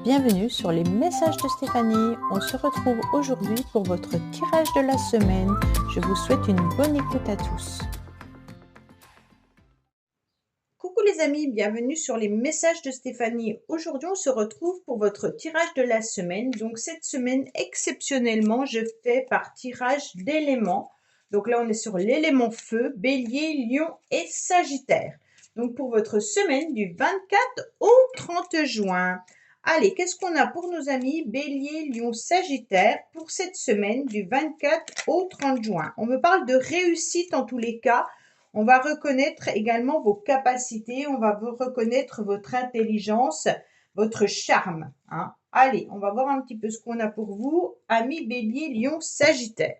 Bienvenue sur les messages de Stéphanie. On se retrouve aujourd'hui pour votre tirage de la semaine. Je vous souhaite une bonne écoute à tous. Coucou les amis, bienvenue sur les messages de Stéphanie. Aujourd'hui, on se retrouve pour votre tirage de la semaine. Donc cette semaine, exceptionnellement, je fais par tirage d'éléments. Donc là, on est sur l'élément feu, Bélier, Lion et Sagittaire. Donc pour votre semaine du 24 au 30 juin. Allez, qu'est-ce qu'on a pour nos amis Bélier, Lion, Sagittaire pour cette semaine du 24 au 30 juin? On me parle de réussite en tous les cas. On va reconnaître également vos capacités, on va reconnaître votre intelligence, votre charme. Allez, on va voir un petit peu ce qu'on a pour vous, amis Bélier, Lion, Sagittaire.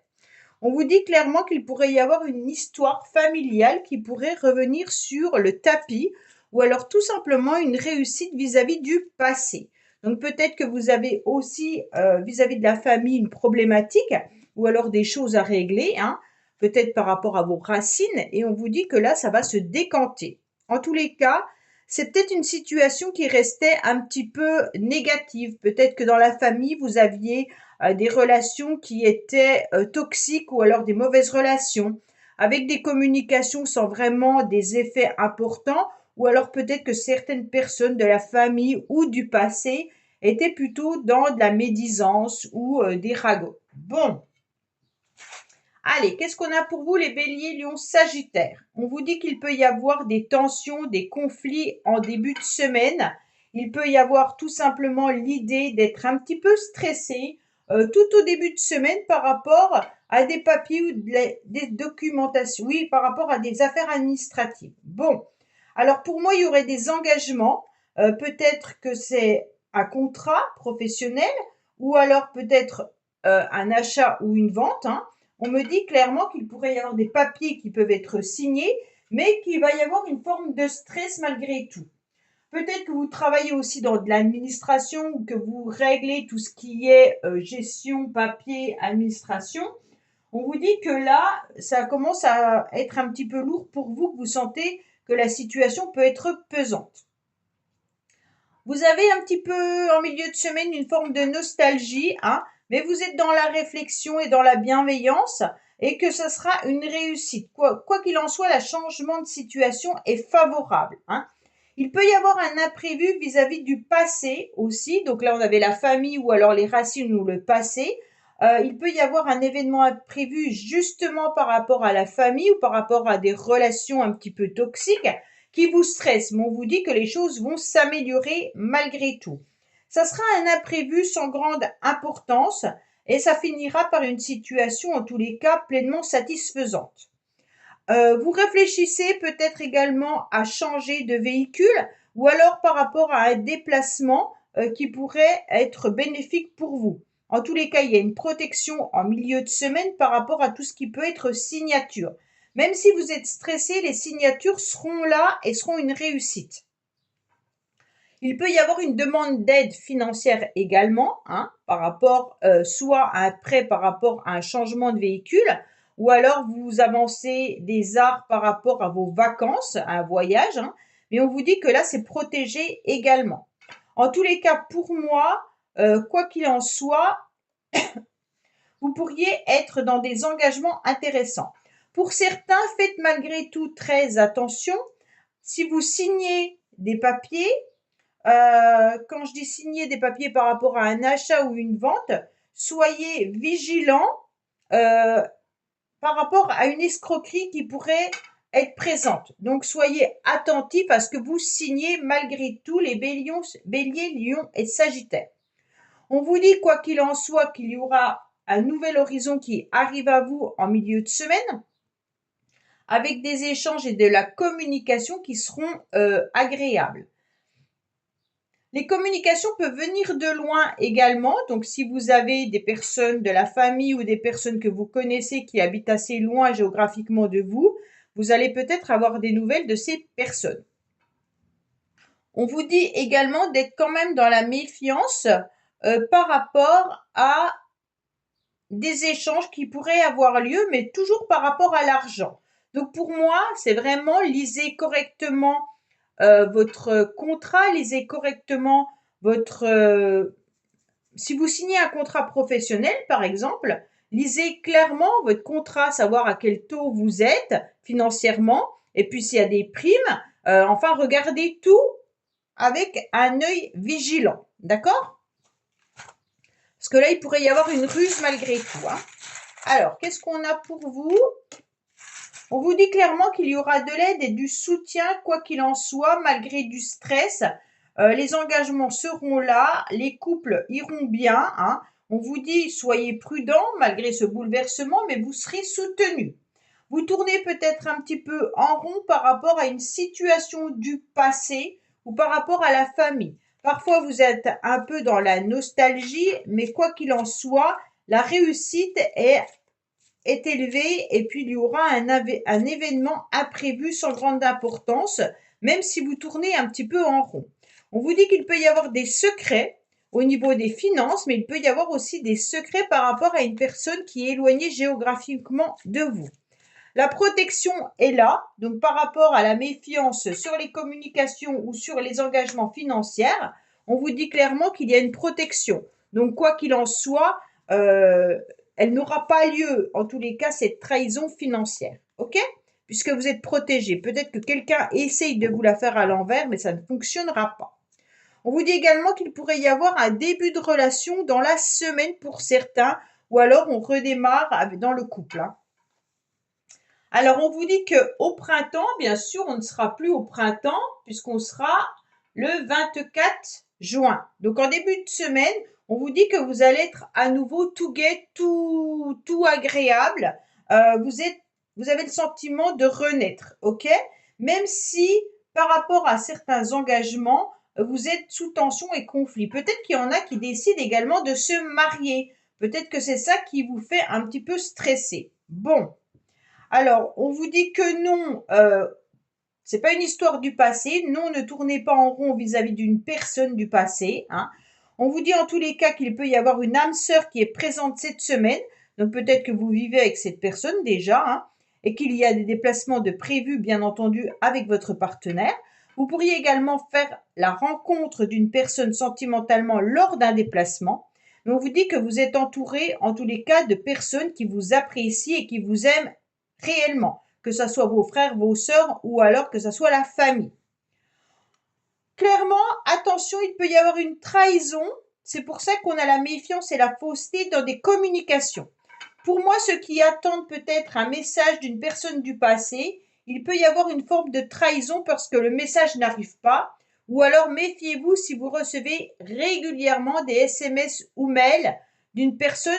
On vous dit clairement qu'il pourrait y avoir une histoire familiale qui pourrait revenir sur le tapis ou alors tout simplement une réussite vis-à-vis du passé. Donc peut-être que vous avez aussi vis-à-vis de la famille une problématique ou alors des choses à régler, peut-être par rapport à vos racines, et on vous dit que là, ça va se décanter. En tous les cas, c'est peut-être une situation qui restait un petit peu négative. Peut-être que dans la famille, vous aviez des relations qui étaient toxiques ou alors des mauvaises relations, avec des communications sans vraiment des effets importants, ou alors peut-être que certaines personnes de la famille ou du passé étaient plutôt dans de la médisance ou des ragots. Bon. Allez, qu'est-ce qu'on a pour vous les béliers, lions, sagittaires? On vous dit qu'il peut y avoir des tensions, des conflits en début de semaine. Il peut y avoir tout simplement l'idée d'être un petit peu stressé tout au début de semaine par rapport à des papiers ou des documentations. Oui, par rapport à des affaires administratives. Bon, alors pour moi, il y aurait des engagements. Peut-être que c'est un contrat professionnel ou alors peut-être un achat ou une vente. On me dit clairement qu'il pourrait y avoir des papiers qui peuvent être signés, mais qu'il va y avoir une forme de stress malgré tout. Peut-être que vous travaillez aussi dans de l'administration ou que vous réglez tout ce qui est gestion, papier, administration. On vous dit que là, ça commence à être un petit peu lourd pour vous, que vous sentez que la situation peut être pesante. Vous avez un petit peu en milieu de semaine une forme de nostalgie, mais vous êtes dans la réflexion et dans la bienveillance et que ce sera une réussite. Quoi qu'il en soit, le changement de situation est favorable. Il peut y avoir un imprévu vis-à-vis du passé aussi. Donc là, on avait la famille ou alors les racines ou le passé. Il peut y avoir un événement imprévu justement par rapport à la famille ou par rapport à des relations un petit peu toxiques qui vous stressent. Mais on vous dit que les choses vont s'améliorer malgré tout. Ça sera un imprévu sans grande importance et ça finira par une situation, en tous les cas, pleinement satisfaisante. Vous réfléchissez peut-être également à changer de véhicule ou alors par rapport à un déplacement qui pourrait être bénéfique pour vous. En tous les cas, il y a une protection en milieu de semaine par rapport à tout ce qui peut être signature. Même si vous êtes stressé, les signatures seront là et seront une réussite. Il peut y avoir une demande d'aide financière également, par rapport soit à un prêt par rapport à un changement de véhicule, ou alors vous avancez des arts par rapport à vos vacances, à un voyage, mais on vous dit que là c'est protégé également. En tous les cas, pour moi, quoi qu'il en soit, vous pourriez être dans des engagements intéressants. Pour certains, faites malgré tout très attention. Si vous signez des papiers, quand je dis signer des papiers par rapport à un achat ou une vente, soyez vigilants par rapport à une escroquerie qui pourrait être présente. Donc soyez attentifs à ce que vous signez malgré tout les béliers, lions et sagittaires. On vous dit quoi qu'il en soit qu'il y aura un nouvel horizon qui arrive à vous en milieu de semaine avec des échanges et de la communication qui seront agréables. Les communications peuvent venir de loin également. Donc, si vous avez des personnes de la famille ou des personnes que vous connaissez qui habitent assez loin géographiquement de vous, vous allez peut-être avoir des nouvelles de ces personnes. On vous dit également d'être quand même dans la méfiance par rapport à des échanges qui pourraient avoir lieu, mais toujours par rapport à l'argent. Donc, pour moi, c'est vraiment lisez correctement votre contrat, lisez correctement si vous signez un contrat professionnel, par exemple, lisez clairement votre contrat, savoir à quel taux vous êtes financièrement, et puis s'il y a des primes. Enfin, regardez tout avec un œil vigilant, d'accord? Parce que là, il pourrait y avoir une ruse malgré tout, hein. Alors, qu'est-ce qu'on a pour vous? On vous dit clairement qu'il y aura de l'aide et du soutien, quoi qu'il en soit, malgré du stress. Les engagements seront là, les couples iront bien, hein. On vous dit, soyez prudents malgré ce bouleversement, mais vous serez soutenus. Vous tournez peut-être un petit peu en rond par rapport à une situation du passé ou par rapport à la famille. Parfois, vous êtes un peu dans la nostalgie, mais quoi qu'il en soit, la réussite est élevée et puis il y aura un événement imprévu sans grande importance, même si vous tournez un petit peu en rond. On vous dit qu'il peut y avoir des secrets au niveau des finances, mais il peut y avoir aussi des secrets par rapport à une personne qui est éloignée géographiquement de vous. La protection est là, donc par rapport à la méfiance sur les communications ou sur les engagements financiers, on vous dit clairement qu'il y a une protection. Donc quoi qu'il en soit, elle n'aura pas lieu, en tous les cas, cette trahison financière. OK? Puisque vous êtes protégé. Peut-être que quelqu'un essaye de vous la faire à l'envers, mais ça ne fonctionnera pas. On vous dit également qu'il pourrait y avoir un début de relation dans la semaine pour certains, ou alors on redémarre dans le couple, hein. Alors, on vous dit qu'au printemps, bien sûr, on ne sera plus au printemps puisqu'on sera le 24 juin. Donc, en début de semaine, on vous dit que vous allez être à nouveau tout gai, tout agréable. Vous avez le sentiment de renaître, ok? Même si, par rapport à certains engagements, vous êtes sous tension et conflit. Peut-être qu'il y en a qui décident également de se marier. Peut-être que c'est ça qui vous fait un petit peu stresser. Bon. Alors, on vous dit que non, c'est pas une histoire du passé. Non, ne tournez pas en rond vis-à-vis d'une personne du passé, hein. On vous dit en tous les cas qu'il peut y avoir une âme sœur qui est présente cette semaine. Donc peut-être que vous vivez avec cette personne déjà, hein, et qu'il y a des déplacements de prévus, bien entendu, avec votre partenaire. Vous pourriez également faire la rencontre d'une personne sentimentalement lors d'un déplacement. Mais on vous dit que vous êtes entouré, en tous les cas, de personnes qui vous apprécient et qui vous aiment réellement, que ce soit vos frères, vos sœurs ou alors que ce soit la famille. Clairement, attention, il peut y avoir une trahison. C'est pour ça qu'on a la méfiance et la fausseté dans des communications. Pour moi, ceux qui attendent peut-être un message d'une personne du passé, il peut y avoir une forme de trahison parce que le message n'arrive pas. Ou alors méfiez-vous si vous recevez régulièrement des SMS ou mails d'une personne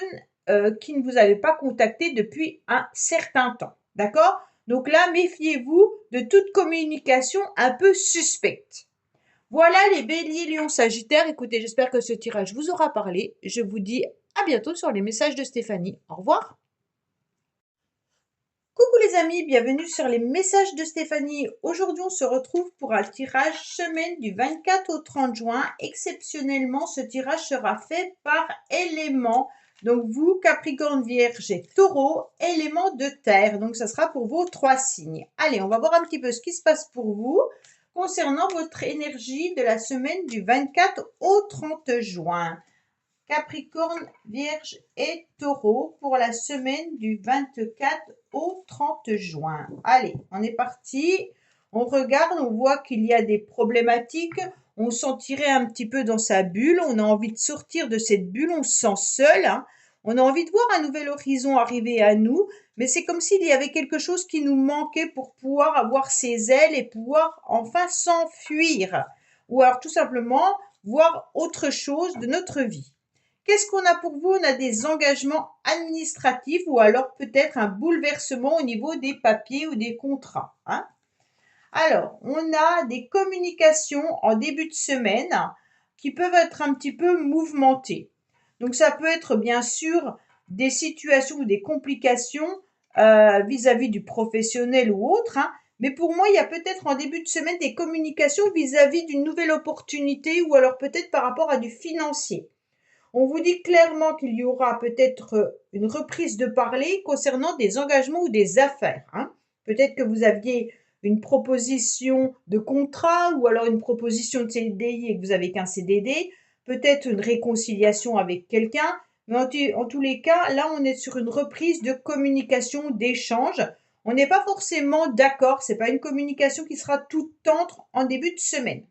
qui ne vous avait pas contacté depuis un certain temps. D'accord? Donc là, méfiez-vous de toute communication un peu suspecte. Voilà les béliers, lions, sagittaires. Écoutez, j'espère que ce tirage vous aura parlé. Je vous dis à bientôt sur les messages de Stéphanie. Au revoir. Coucou les amis, bienvenue sur les messages de Stéphanie. Aujourd'hui, on se retrouve pour un tirage semaine du 24 au 30 juin. Exceptionnellement, ce tirage sera fait par élément. Donc vous, Capricorne, Vierge et Taureau, élément de terre. Donc ça sera pour vos 3 signes. Allez, on va voir un petit peu ce qui se passe pour vous concernant votre énergie de la semaine du 24 au 30 juin. Capricorne, Vierge et Taureau pour la semaine du 24 au 30 juin. Allez, on est parti. On regarde, on voit qu'il y a des problématiques. On se sent tiré un petit peu dans sa bulle. On a envie de sortir de cette bulle. On se sent seul, hein. On a envie de voir un nouvel horizon arriver à nous. Mais c'est comme s'il y avait quelque chose qui nous manquait pour pouvoir avoir ses ailes et pouvoir enfin s'enfuir. Ou alors tout simplement voir autre chose de notre vie. Qu'est-ce qu'on a pour vous? On a des engagements administratifs ou alors peut-être un bouleversement au niveau des papiers ou des contrats, hein. Alors, on a des communications en début de semaine qui peuvent être un petit peu mouvementées. Donc, ça peut être bien sûr des situations ou des complications vis-à-vis du professionnel ou autre, hein. Mais pour moi, il y a peut-être en début de semaine des communications vis-à-vis d'une nouvelle opportunité ou alors peut-être par rapport à du financier. On vous dit clairement qu'il y aura peut-être une reprise de parler concernant des engagements ou des affaires, hein. Peut-être que vous aviez une proposition de contrat ou alors une proposition de CDI et que vous avez qu'un CDD, peut-être une réconciliation avec quelqu'un. Mais en tous les cas, là, on est sur une reprise de communication, d'échange. On n'est pas forcément d'accord. C'est pas une communication qui sera tout tendre en début de semaine.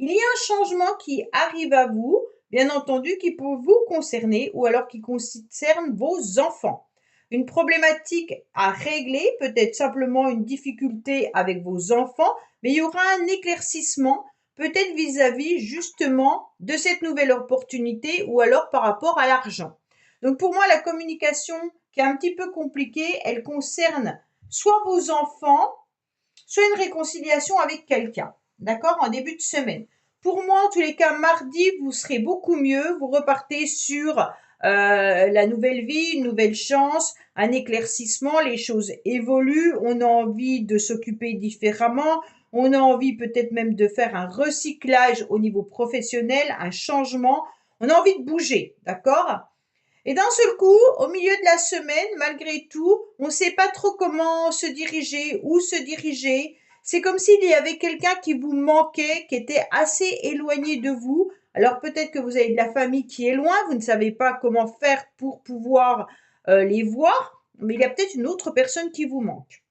Il y a un changement qui arrive à vous, bien entendu, qui peut vous concerner ou alors qui concerne vos enfants. Une problématique à régler, peut-être simplement une difficulté avec vos enfants, mais il y aura un éclaircissement, peut-être vis-à-vis justement de cette nouvelle opportunité ou alors par rapport à l'argent. Donc pour moi, la communication qui est un petit peu compliquée, elle concerne soit vos enfants, soit une réconciliation avec quelqu'un, d'accord, en début de semaine. Pour moi, en tous les cas, mardi, vous serez beaucoup mieux. Vous repartez sur la nouvelle vie, une nouvelle chance, un éclaircissement, les choses évoluent, on a envie de s'occuper différemment, on a envie peut-être même de faire un recyclage au niveau professionnel, un changement, on a envie de bouger, d'accord? Et d'un seul coup, au milieu de la semaine, malgré tout, on ne sait pas trop comment se diriger, où se diriger. C'est comme s'il y avait quelqu'un qui vous manquait, qui était assez éloigné de vous. Alors peut-être que vous avez de la famille qui est loin, vous ne savez pas comment faire pour pouvoir les voir, mais il y a peut-être une autre personne qui vous manque.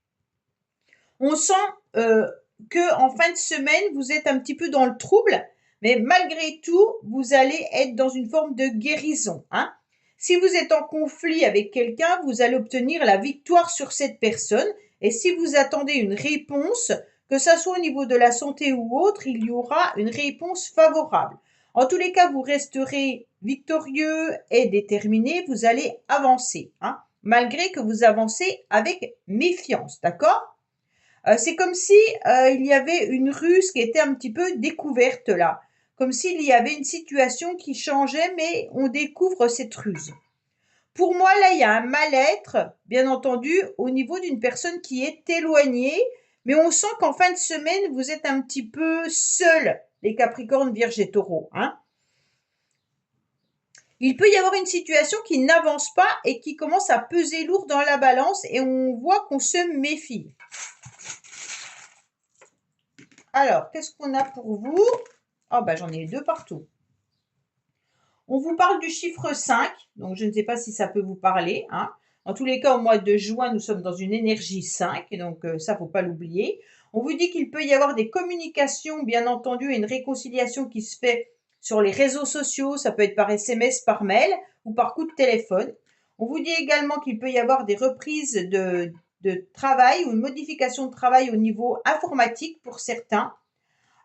On sent que en fin de semaine, vous êtes un petit peu dans le trouble, mais malgré tout, vous allez être dans une forme de guérison, hein. Si vous êtes en conflit avec quelqu'un, vous allez obtenir la victoire sur cette personne. Et si vous attendez une réponse, que ça soit au niveau de la santé ou autre, il y aura une réponse favorable. En tous les cas, vous resterez victorieux et déterminé, vous allez avancer, hein, malgré que vous avancez avec méfiance, d'accord? C'est comme si il y avait une ruse qui était un petit peu découverte là, comme s'il y avait une situation qui changeait, mais on découvre cette ruse. Pour moi, là, il y a un mal-être, bien entendu, au niveau d'une personne qui est éloignée, mais on sent qu'en fin de semaine, vous êtes un petit peu seuls, les Capricornes, Vierges et Taureaux, hein. Il peut y avoir une situation qui n'avance pas et qui commence à peser lourd dans la balance et on voit qu'on se méfie. Alors, qu'est-ce qu'on a pour vous? Ah bah j'en ai deux partout. On vous parle du chiffre 5, donc je ne sais pas si ça peut vous parler, hein. En tous les cas, au mois de juin, nous sommes dans une énergie 5, et donc ça, faut pas l'oublier. On vous dit qu'il peut y avoir des communications, bien entendu, et une réconciliation qui se fait sur les réseaux sociaux, ça peut être par SMS, par mail ou par coup de téléphone. On vous dit également qu'il peut y avoir des reprises de travail ou une modification de travail au niveau informatique pour certains.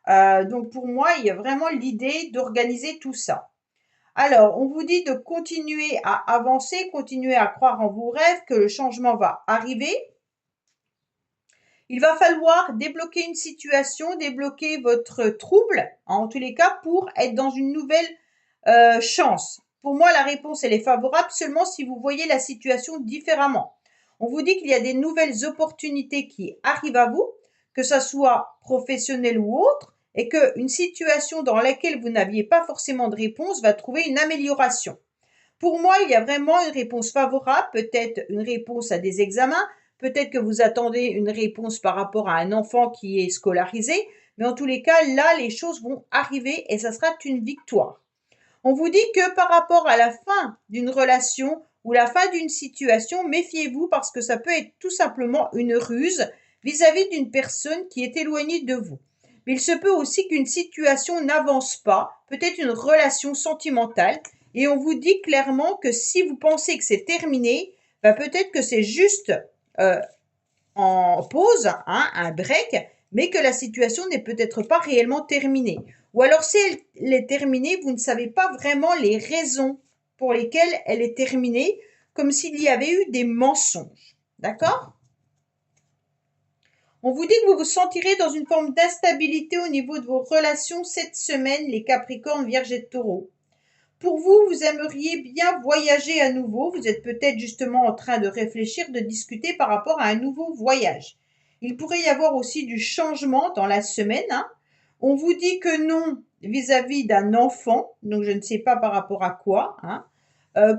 Donc pour moi, il y a vraiment l'idée d'organiser tout ça. Alors, on vous dit de continuer à avancer, continuer à croire en vos rêves, que le changement va arriver. Il va falloir débloquer une situation, débloquer votre trouble, en tous les cas, pour être dans une nouvelle chance. Pour moi, la réponse, elle est favorable seulement si vous voyez la situation différemment. On vous dit qu'il y a des nouvelles opportunités qui arrivent à vous, que ça soit professionnel ou autre, et qu'une situation dans laquelle vous n'aviez pas forcément de réponse va trouver une amélioration. Pour moi, il y a vraiment une réponse favorable, peut-être une réponse à des examens, peut-être que vous attendez une réponse par rapport à un enfant qui est scolarisé, mais en tous les cas, là, les choses vont arriver et ça sera une victoire. On vous dit que par rapport à la fin d'une relation ou la fin d'une situation, méfiez-vous parce que ça peut être tout simplement une ruse vis-à-vis d'une personne qui est éloignée de vous. Mais il se peut aussi qu'une situation n'avance pas, peut-être une relation sentimentale, et on vous dit clairement que si vous pensez que c'est terminé, peut-être que c'est juste en pause, hein, un break, mais que la situation n'est peut-être pas réellement terminée. Ou alors si elle est terminée, vous ne savez pas vraiment les raisons pour lesquelles elle est terminée, comme s'il y avait eu des mensonges. D'accord? On vous dit que vous vous sentirez dans une forme d'instabilité au niveau de vos relations cette semaine, les Capricornes, Vierges et Taureaux. Pour vous, vous aimeriez bien voyager à nouveau. Vous êtes peut-être justement en train de réfléchir, de discuter par rapport à un nouveau voyage. Il pourrait y avoir aussi du changement dans la semaine, hein. On vous dit que non vis-à-vis d'un enfant, donc je ne sais pas par rapport à quoi, hein.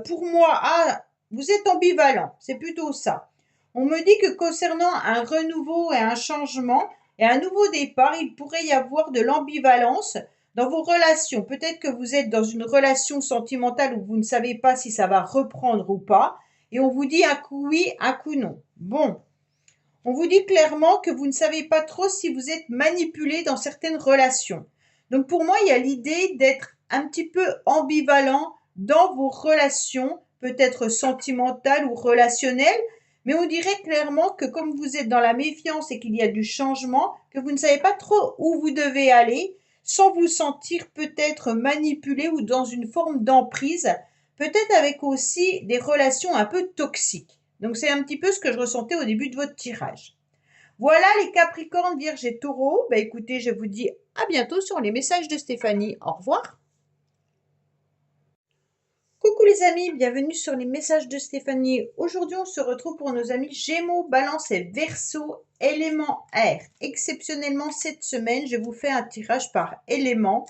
Pour moi, vous êtes ambivalent, c'est plutôt ça. On me dit que concernant un renouveau et un changement et un nouveau départ, il pourrait y avoir de l'ambivalence dans vos relations. Peut-être que vous êtes dans une relation sentimentale où vous ne savez pas si ça va reprendre ou pas. Et on vous dit un coup oui, un coup non. Bon, on vous dit clairement que vous ne savez pas trop si vous êtes manipulé dans certaines relations. Donc pour moi, il y a l'idée d'être un petit peu ambivalent dans vos relations, peut-être sentimentales ou relationnelles, mais on dirait clairement que comme vous êtes dans la méfiance et qu'il y a du changement, que vous ne savez pas trop où vous devez aller, sans vous sentir peut-être manipulé ou dans une forme d'emprise, peut-être avec aussi des relations un peu toxiques. Donc c'est un petit peu ce que je ressentais au début de votre tirage. Voilà les Capricornes, Vierges et Taureaux. Bah écoutez, je vous dis à bientôt sur les messages de Stéphanie. Au revoir. Coucou les amis, bienvenue sur les messages de Stéphanie. Aujourd'hui, on se retrouve pour nos amis Gémeaux, Balance et Verseau, élément air. Exceptionnellement, cette semaine, je vous fais un tirage par élément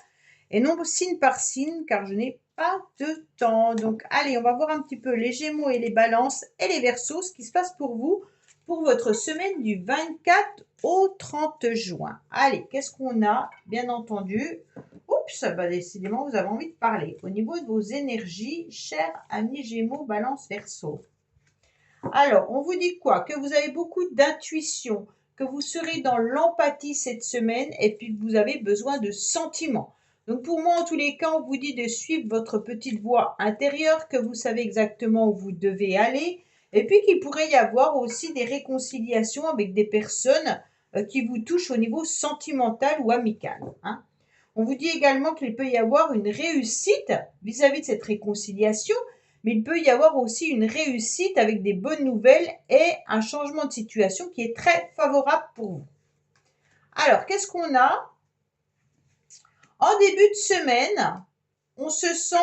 et non signe par signe car je n'ai pas de temps. Donc, allez, on va voir un petit peu les Gémeaux et les Balances et les Verseaux, ce qui se passe pour vous pour votre semaine du 24 au 30 juin. Allez, qu'est-ce qu'on a? Bien entendu, oups, bah décidément, vous avez envie de parler. Au niveau de vos énergies, chers amis Gémeaux, Balance, Verseau. Alors, on vous dit quoi? Que vous avez beaucoup d'intuition, que vous serez dans l'empathie cette semaine et puis que vous avez besoin de sentiments. Donc pour moi, en tous les cas, on vous dit de suivre votre petite voix intérieure, que vous savez exactement où vous devez aller, et puis qu'il pourrait y avoir aussi des réconciliations avec des personnes qui vous touchent au niveau sentimental ou amical. Hein. On vous dit également qu'il peut y avoir une réussite vis-à-vis de cette réconciliation, mais il peut y avoir aussi une réussite avec des bonnes nouvelles et un changement de situation qui est très favorable pour vous. Alors, qu'est-ce qu'on a? En début de semaine, on se sent,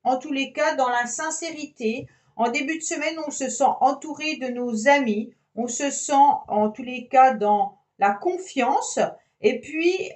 en tous les cas, dans la sincérité. En début de semaine, on se sent entouré de nos amis. On se sent, en tous les cas, dans la confiance. Et puis,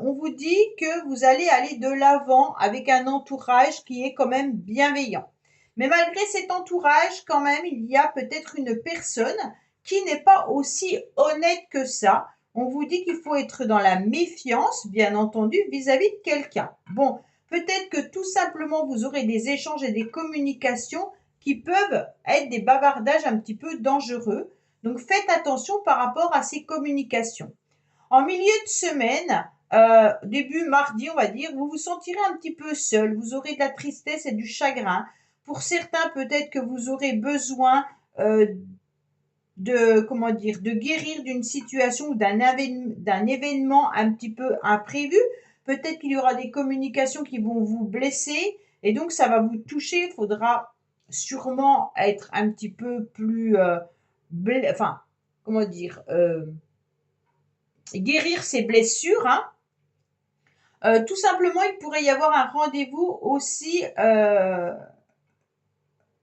on vous dit que vous allez aller de l'avant avec un entourage qui est quand même bienveillant. Mais malgré cet entourage, quand même, il y a peut-être une personne qui n'est pas aussi honnête que ça. On vous dit qu'il faut être dans la méfiance, bien entendu, vis-à-vis de quelqu'un. Bon, peut-être que tout simplement, vous aurez des échanges et des communications qui peuvent être des bavardages un petit peu dangereux. Donc, faites attention par rapport à ces communications. En milieu de semaine, début mardi, on va dire, vous vous sentirez un petit peu seul. Vous aurez de la tristesse et du chagrin. Pour certains, peut-être que vous aurez besoin de guérir d'une situation ou d'un événement un petit peu imprévu. Peut-être qu'il y aura des communications qui vont vous blesser et donc ça va vous toucher. Il faudra sûrement être un petit peu plus, guérir ses blessures. Hein. Tout simplement, il pourrait y avoir un rendez-vous aussi vers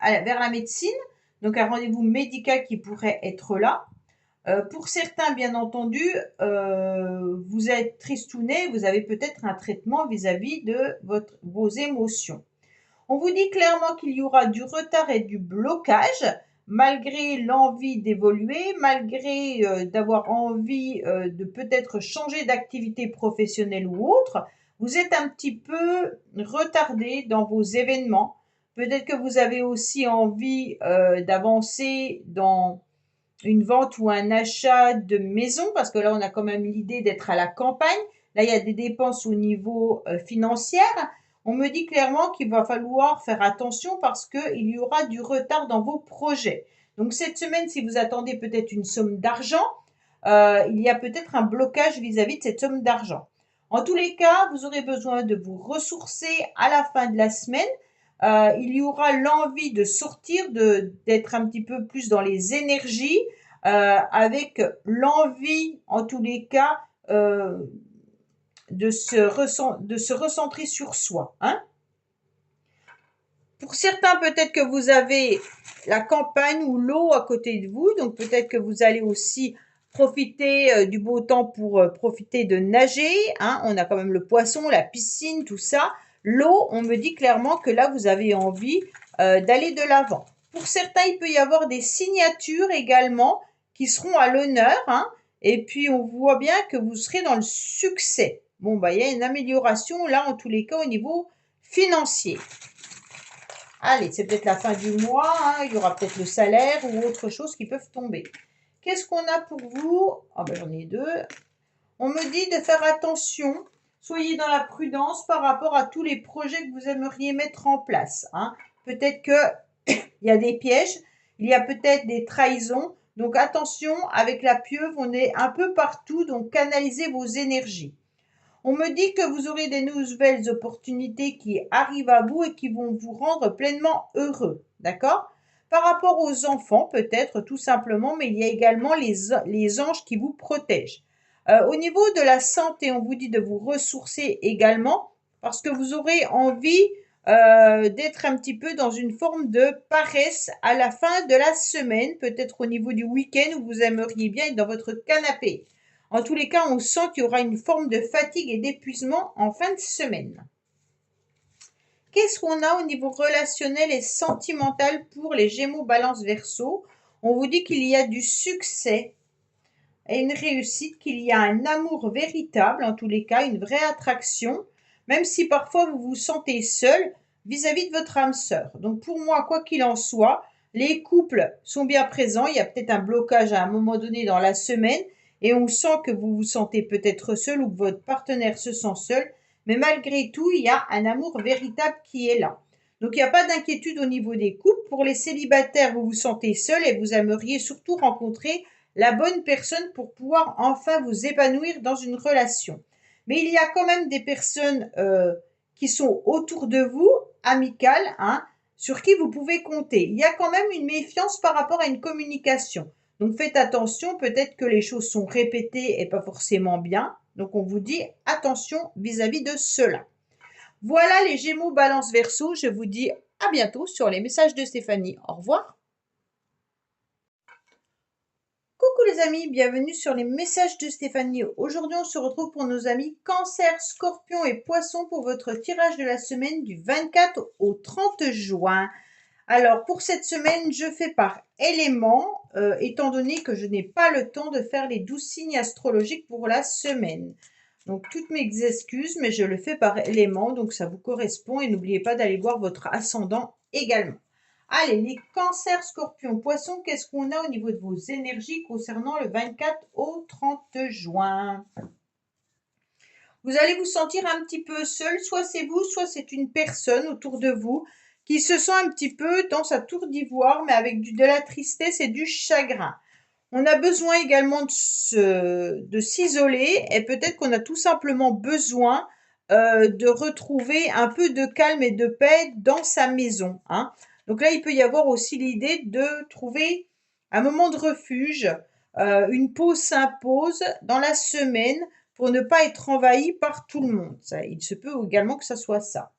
la médecine, donc un rendez-vous médical qui pourrait être là. Pour certains, bien entendu, vous êtes tristouné, vous avez peut-être un traitement vis-à-vis de vos émotions. On vous dit clairement qu'il y aura du retard et du blocage, malgré l'envie d'évoluer, malgré d'avoir envie de peut-être changer d'activité professionnelle ou autre. Vous êtes un petit peu retardé dans vos événements. Peut-être que vous avez aussi envie d'avancer dans une vente ou un achat de maison, parce que là, on a quand même l'idée d'être à la campagne. Là, il y a des dépenses au niveau financier. On me dit clairement qu'il va falloir faire attention parce qu'il y aura du retard dans vos projets. Donc, cette semaine, si vous attendez peut-être une somme d'argent, il y a peut-être un blocage vis-à-vis de cette somme d'argent. En tous les cas, vous aurez besoin de vous ressourcer à la fin de la semaine. Il y aura l'envie de sortir, d'être un petit peu plus dans les énergies, avec l'envie, en tous les cas, de se recentrer sur soi. Hein. Pour certains, peut-être que vous avez la campagne ou l'eau à côté de vous, donc peut-être que vous allez aussi profiter du beau temps pour profiter de nager. Hein. On a quand même le poisson, la piscine, tout ça. L'eau, on me dit clairement que là, vous avez envie d'aller de l'avant. Pour certains, il peut y avoir des signatures également qui seront à l'honneur, hein. Et puis, on voit bien que vous serez dans le succès. Bon, bah, il y a une amélioration là, en tous les cas, au niveau financier. Allez, c'est peut-être la fin du mois, hein, il y aura peut-être le salaire ou autre chose qui peuvent tomber. Qu'est-ce qu'on a pour vous? Ah ben j'en ai deux. On me dit de faire attention, soyez dans la prudence par rapport à tous les projets que vous aimeriez mettre en place, hein. Peut-être qu'il y a des pièges, il y a peut-être des trahisons. Donc attention, avec la pieuvre, on est un peu partout, donc canalisez vos énergies. On me dit que vous aurez des nouvelles opportunités qui arrivent à vous et qui vont vous rendre pleinement heureux. D'accord? Par rapport aux enfants, peut-être tout simplement, mais il y a également les anges qui vous protègent. Au niveau de la santé, on vous dit de vous ressourcer également parce que vous aurez envie d'être un petit peu dans une forme de paresse à la fin de la semaine, peut-être au niveau du week-end où vous aimeriez bien être dans votre canapé. En tous les cas, on sent qu'il y aura une forme de fatigue et d'épuisement en fin de semaine. Qu'est-ce qu'on a au niveau relationnel et sentimental pour les Gémeaux, Balance, Verseau? On vous dit qu'il y a du succès et une réussite, qu'il y a un amour véritable, en tous les cas, une vraie attraction, même si parfois vous vous sentez seul vis-à-vis de votre âme sœur. Donc pour moi, quoi qu'il en soit, les couples sont bien présents. Il y a peut-être un blocage à un moment donné dans la semaine et on sent que vous vous sentez peut-être seul ou que votre partenaire se sent seul. Mais malgré tout, il y a un amour véritable qui est là. Donc il n'y a pas d'inquiétude au niveau des couples. Pour les célibataires, vous vous sentez seul et vous aimeriez surtout rencontrer la bonne personne pour pouvoir enfin vous épanouir dans une relation. Mais il y a quand même des personnes qui sont autour de vous, amicales, hein, sur qui vous pouvez compter. Il y a quand même une méfiance par rapport à une communication. Donc faites attention, peut-être que les choses sont répétées et pas forcément bien. Donc on vous dit attention vis-à-vis de cela. Voilà les Gémeaux, Balance, Verseau. Je vous dis à bientôt sur les messages de Stéphanie. Au revoir. Coucou les amis, bienvenue sur les messages de Stéphanie. Aujourd'hui, on se retrouve pour nos amis Cancer, Scorpion et Poisson pour votre tirage de la semaine du 24 au 30 juin. Alors, pour cette semaine, je fais par élément, étant donné que je n'ai pas le temps de faire les 12 signes astrologiques pour la semaine. Donc, toutes mes excuses, mais je le fais par élément, donc ça vous correspond. Et n'oubliez pas d'aller voir votre ascendant également. Allez, les cancers, scorpions, poissons, qu'est-ce qu'on a au niveau de vos énergies concernant le 24 au 30 juin? Vous allez vous sentir un petit peu seul, soit c'est vous, soit c'est une personne autour de vous qui se sent un petit peu dans sa tour d'ivoire, mais avec de la tristesse et du chagrin. On a besoin également de s'isoler et peut-être qu'on a tout simplement besoin de retrouver un peu de calme et de paix dans sa maison, hein. Donc là, il peut y avoir aussi l'idée de trouver un moment de refuge, une pause s'impose dans la semaine pour ne pas être envahi par tout le monde. Ça, il se peut également que ça soit ça.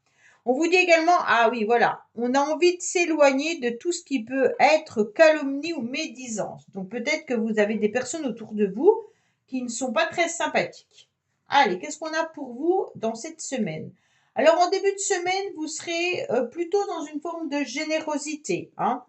On vous dit également, ah oui, voilà, on a envie de s'éloigner de tout ce qui peut être calomnie ou médisance. Donc peut-être que vous avez des personnes autour de vous qui ne sont pas très sympathiques. Allez, qu'est-ce qu'on a pour vous dans cette semaine? Alors en début de semaine, vous serez plutôt dans une forme de générosité, hein.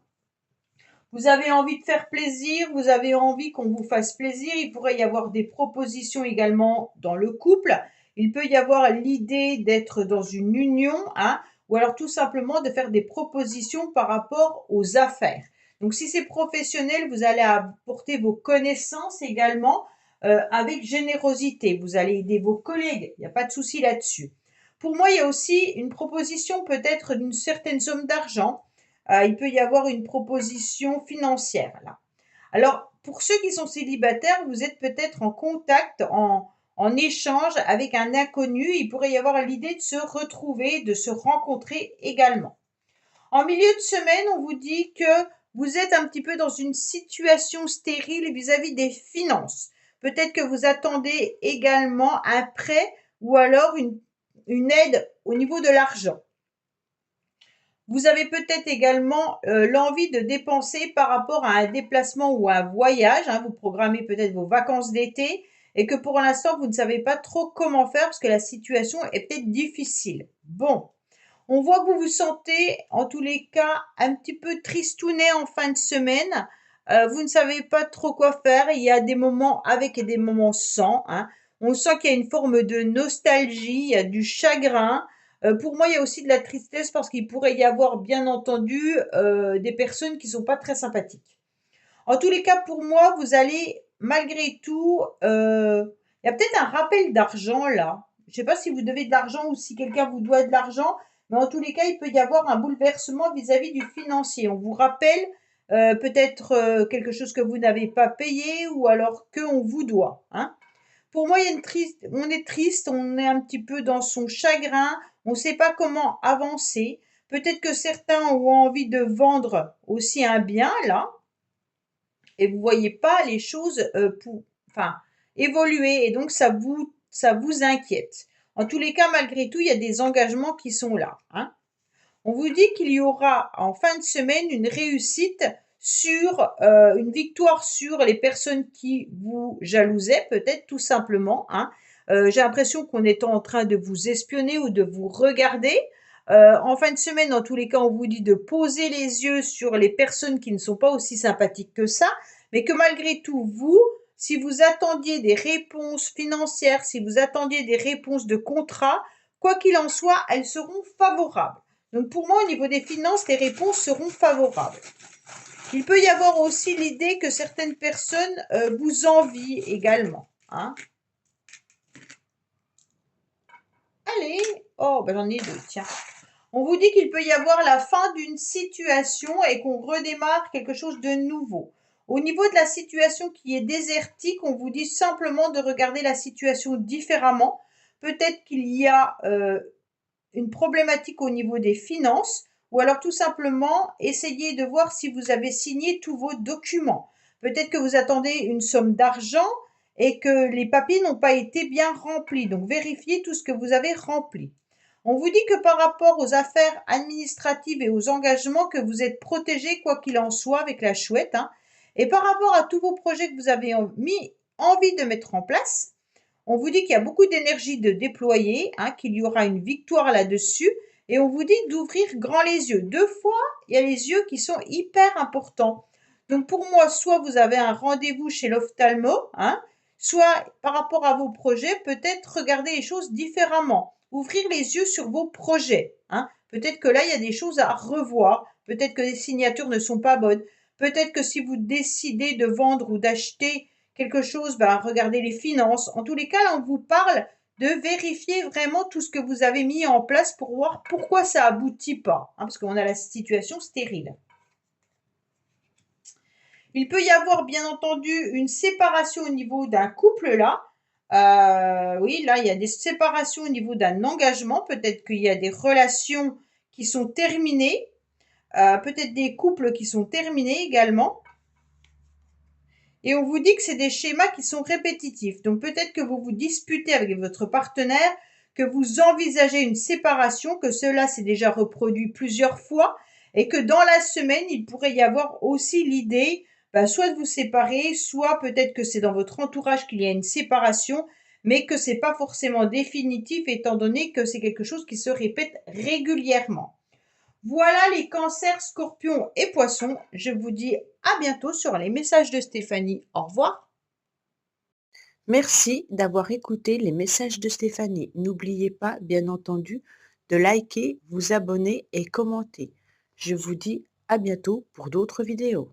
Vous avez envie de faire plaisir, vous avez envie qu'on vous fasse plaisir. Il pourrait y avoir des propositions également dans le couple. Il peut y avoir l'idée d'être dans une union, hein, ou alors tout simplement de faire des propositions par rapport aux affaires. Donc si c'est professionnel, vous allez apporter vos connaissances également avec générosité. Vous allez aider vos collègues, il n'y a pas de souci là-dessus. Pour moi, il y a aussi une proposition peut-être d'une certaine somme d'argent. Il peut y avoir une proposition financière là. Alors, pour ceux qui sont célibataires, vous êtes peut-être en contact, en échange avec un inconnu. Il pourrait y avoir l'idée de se retrouver, de se rencontrer également. En milieu de semaine, on vous dit que vous êtes un petit peu dans une situation stérile vis-à-vis des finances. Peut-être que vous attendez également un prêt ou alors une aide au niveau de l'argent. Vous avez peut-être également l'envie de dépenser par rapport à un déplacement ou à un voyage, hein. Vous programmez peut-être vos vacances d'été et que pour l'instant, vous ne savez pas trop comment faire parce que la situation est peut-être difficile. Bon, On voit que vous vous sentez, en tous les cas, un petit peu tristounet en fin de semaine. Vous ne savez pas trop quoi faire. Il y a des moments avec et des moments sans, hein. On sent qu'il y a une forme de nostalgie, il y a du chagrin. Pour moi, il y a aussi de la tristesse parce qu'il pourrait y avoir, bien entendu, des personnes qui sont pas très sympathiques. En tous les cas, pour moi, vous allez malgré tout, il y a peut-être un rappel d'argent là. Je ne sais pas si vous devez de l'argent ou si quelqu'un vous doit de l'argent, mais en tous les cas, il peut y avoir un bouleversement vis-à-vis du financier. On vous rappelle peut-être quelque chose que vous n'avez pas payé ou alors qu'on vous doit, hein. Pour moi, il y a une triste, on est triste, on est un petit peu dans son chagrin, on ne sait pas comment avancer. Peut-être que certains ont envie de vendre aussi un bien là, et vous voyez pas les choses enfin, évoluer et donc ça vous inquiète. En tous les cas, malgré tout, il y a des engagements qui sont là, hein. On vous dit qu'il y aura en fin de semaine une réussite sur une victoire sur les personnes qui vous jalousaient, peut-être tout simplement, hein. J'ai l'impression qu'on est en train de vous espionner ou de vous regarder. En fin de semaine, dans tous les cas, on vous dit de poser les yeux sur les personnes qui ne sont pas aussi sympathiques que ça, mais que malgré tout, vous, si vous attendiez des réponses financières, si vous attendiez des réponses de contrat, quoi qu'il en soit, elles seront favorables. Donc pour moi, au niveau des finances, les réponses seront favorables. Il peut y avoir aussi l'idée que certaines personnes vous envient également, hein. Allez, oh, ben j'en ai deux, tiens. On vous dit qu'il peut y avoir la fin d'une situation et qu'on redémarre quelque chose de nouveau. Au niveau de la situation qui est désertique, on vous dit simplement de regarder la situation différemment. Peut-être qu'il y a une problématique au niveau des finances ou alors tout simplement essayer de voir si vous avez signé tous vos documents. Peut-être que vous attendez une somme d'argent et que les papiers n'ont pas été bien remplis. Donc vérifiez tout ce que vous avez rempli. On vous dit que par rapport aux affaires administratives et aux engagements, que vous êtes protégé quoi qu'il en soit avec la chouette, hein. Et par rapport à tous vos projets que vous avez envie de mettre en place, on vous dit qu'il y a beaucoup d'énergie de déployer, hein, qu'il y aura une victoire là-dessus. Et on vous dit d'ouvrir grand les yeux. Deux fois, il y a les yeux qui sont hyper importants. Donc pour moi, soit vous avez un rendez-vous chez l'ophtalmo, hein, soit par rapport à vos projets, peut-être regarder les choses différemment. Ouvrir les yeux sur vos projets, hein. Peut-être que là, il y a des choses à revoir. Peut-être que les signatures ne sont pas bonnes. Peut-être que si vous décidez de vendre ou d'acheter quelque chose, regardez les finances. En tous les cas, là, on vous parle de vérifier vraiment tout ce que vous avez mis en place pour voir pourquoi ça aboutit pas, hein, parce qu'on a la situation stérile. Il peut y avoir, bien entendu, une séparation au niveau d'un couple là. Oui, là, il y a des séparations au niveau d'un engagement. Peut-être qu'il y a des relations qui sont terminées. Peut-être des couples qui sont terminés également. Et on vous dit que c'est des schémas qui sont répétitifs. Donc peut-être que vous vous disputez avec votre partenaire, que vous envisagez une séparation, que cela s'est déjà reproduit plusieurs fois et que dans la semaine, il pourrait y avoir aussi l'idée soit de vous séparer, soit peut-être que c'est dans votre entourage qu'il y a une séparation, mais que c'est pas forcément définitif étant donné que c'est quelque chose qui se répète régulièrement. Voilà les cancers, scorpions et poissons. Je vous dis à bientôt sur les messages de Stéphanie. Au revoir. Merci d'avoir écouté les messages de Stéphanie. N'oubliez pas, bien entendu, de liker, vous abonner et commenter. Je vous dis à bientôt pour d'autres vidéos.